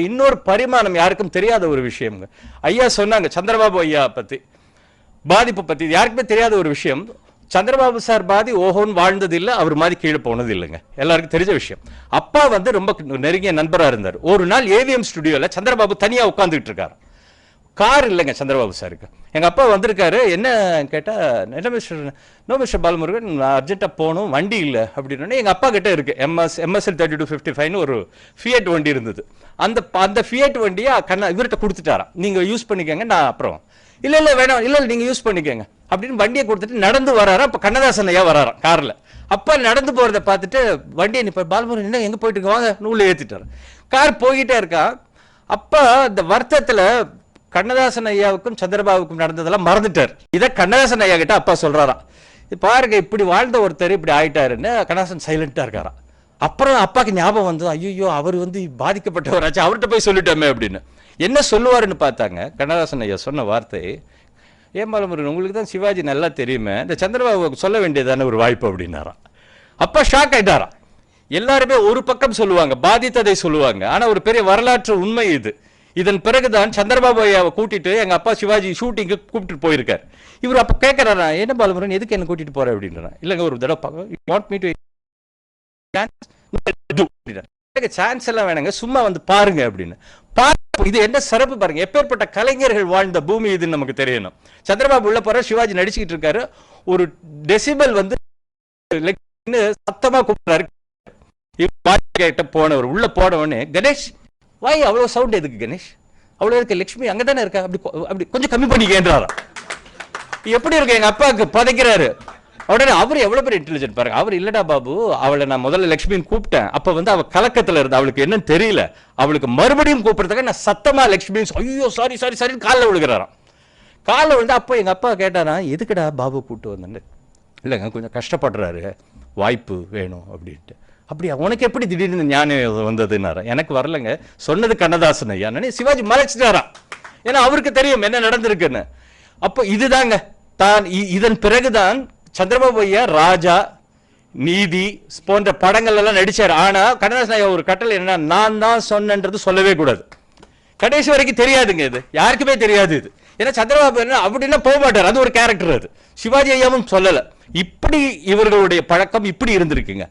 இன்னொரு பரிமாணம் யாருக்கும் தெரியாத ஒரு விஷயம். ஐயா சொன்னாங்க சந்திரபாபு ஐயா பத்தி, பாதிப்பு பத்தி யாருக்குமே தெரியாத ஒரு விஷயம். சந்திரபாபு சார் பாதி ஓஹோன்னு வாழ்ந்தது இல்லை, அவர் மாதிரி கீழே போனது இல்லைங்க, எல்லாருக்கும் தெரிஞ்ச விஷயம். அப்பா வந்து ரொம்ப நெருங்கிய நண்பராக இருந்தார். ஒரு நாள் ஏவிஎம் ஸ்டுடியோவில் சந்திரபாபு தனியாக உட்காந்துக்கிட்டு இருக்காரு. கார் இல்லைங்க சந்திரபாபு சாருக்கு. எங்கள் அப்பா வந்திருக்காரு. என்ன கேட்டால், என்ன மிஸ்டர் பாலமுருகன், அர்ஜென்ட்டாக போகணும், வண்டி இல்லை அப்படின்னே. எங்கள் அப்பா கிட்டே இருக்குது எம்எஸ்எல் 3255 ஒரு ஃபியட் வண்டி இருந்தது. அந்த ஃபியட் வண்டியை இவர்கிட்ட கொடுத்துட்டாராம், நீங்கள் யூஸ் பண்ணிக்கோங்க, நான் அப்புறம் இல்லை வேணாம், இல்லை நீங்கள் யூஸ் பண்ணிக்கோங்க அப்படின்னு வண்டியை கொடுத்துட்டு நடந்து வராராம். அப்போ கண்ணதாசன் ஐயா வராராம் காரில். அப்பா நடந்து போகிறத பார்த்துட்டு வண்டியை இப்போ பாலமுருகன் என்ன எங்கே போயிட்டு வாங்க நூலில் ஏற்றிட்டார். கார் போய்கிட்டே இருக்கா. அப்பா இந்த வருத்தத்தில் கண்ணதாசன் ஐயாவுக்கும் சந்திரபாபுக்கும் நடந்ததெல்லாம் மறந்துட்டார். இதை கண்ணதாசன் ஐயா கிட்ட அப்பா சொல்றாராம், பாருங்க இப்படி வாழ்ந்த ஒருத்தர் இப்படி ஆயிட்டாருன்னு. கண்ணதாசன் சைலண்டா இருக்காராம். அப்புறம் அப்பாக்கு ஞாபகம் வந்து, ஐயோ அவர் வந்து பாதிக்கப்பட்டவராச்சு, அவர்கிட்ட போய் சொல்லிட்டோமே அப்படின்னு. என்ன சொல்லுவாருன்னு பார்த்தாங்க. கண்ணதாசன் ஐயா சொன்ன வார்த்தை, ஏன் பாலமுருகன் உங்களுக்கு தான் சிவாஜி நல்லா தெரியுமே, இந்த சந்திரபாபுக்கு சொல்ல வேண்டியதான ஒரு வாய்ப்பு அப்படின்னாராம். அப்பா ஷாக் ஆயிட்டாராம். எல்லாருமே ஒரு பக்கம் சொல்லுவாங்க, பாதித்ததை சொல்லுவாங்க. ஆனா ஒரு பெரிய வரலாற்று உண்மை இது. இதன் பிறகுதான் சந்திரபாபு ஐயாவை கூட்டிட்டு எங்க அப்பா சிவாஜி ஷூட்டிங்கு கூப்பிட்டு போயிருக்காரு. இவர் அப்ப கேட்கிறாரா, என்ன பாலமுருகன் எதுக்கு என்ன கூட்டிட்டு போற அப்படின்னா. இல்லைங்க ஒரு தடவை சான்ஸ் எல்லாம் வேணுங்க, சும்மா வந்து பாருங்க அப்படின்னு. இது என்ன சிறப்பு பாருங்க, எப்பேற்பட்ட கலைஞர்கள் வாழ்ந்த பூமி இதுன்னு நமக்கு தெரியணும். சந்திரபாபு உள்ள போற, சிவாஜி நடிச்சுக்கிட்டு இருக்காரு. ஒரு டெசிபல் வந்து சத்தமா கூப்பிடுறாரு. போனவர் உள்ள போனவனே, கணேஷ் வாய் அவ்வளவு சவுண்ட் எதுக்கு கணேஷ், அவ்வளவு இருக்கு, லட்சுமி அங்கதானே இருக்கா, அப்படி கொஞ்சம் கம்மி பண்ணிக்கேன்றாராம். எப்படி இருக்கு, எங்க அப்பாவுக்கு பதைக்கிறாரு. உடனே அவர் எவ்வளவு பேர் இன்டெலிஜென்ட் பாருங்க. அவர் இல்லடா பாபு, அவளை நான் முதல்ல லட்சுமின்னு கூப்பிட்டேன், அப்ப வந்து அவ கலக்கத்துல இருந்தா, அவளுக்கு என்னன்னு தெரியல, அவளுக்கு மறுபடியும் கூப்பிடுறதுக்கு நான் சத்தமா லட்சுமி, ஐயோ சாரி சாரி சாரி காலில் விழுகிறாராம். காலில் விழுந்து அப்போ எங்க அப்பா கேட்டாரா, எதுக்குடா பாபு கூப்பிட்டு வந்தேன்னு. இல்லைங்க கொஞ்சம் கஷ்டப்படுறாரு, வாய்ப்பு வேணும் அப்படின்ட்டு. அப்படியா, உனக்கு எப்படி திடீர்னு ஞானம் வந்ததுன்னாரா. எனக்கு வரலங்க, சொன்னது கண்ணதாசன் ஐயா. சிவாஜி மறைச்சிட்டாராம், ஏன்னா அவருக்கு தெரியும் என்ன நடந்திருக்குன்னு. அப்போ இதுதாங்க தான். இதன் பிறகுதான் சந்திரபாபு ஐயா ராஜா, நீதி போன்ற படங்கள் எல்லாம் நடிச்சார். ஆனா கண்ணதாசன் ஐயா ஒரு கட்டளை என்ன, நான் தான் சொன்னன்றது சொல்லவே கூடாது. கடைசி வரைக்கும் தெரியாதுங்க, இது யாருக்குமே தெரியாது இது. ஏன்னா சந்திரபாபு என்ன அப்படின்னா போக மாட்டார், அது ஒரு கேரக்டர். அது சிவாஜி ஐயாவும் சொல்லல. இப்படி இவர்களுடைய பழக்கம் இப்படி இருந்திருக்குங்க.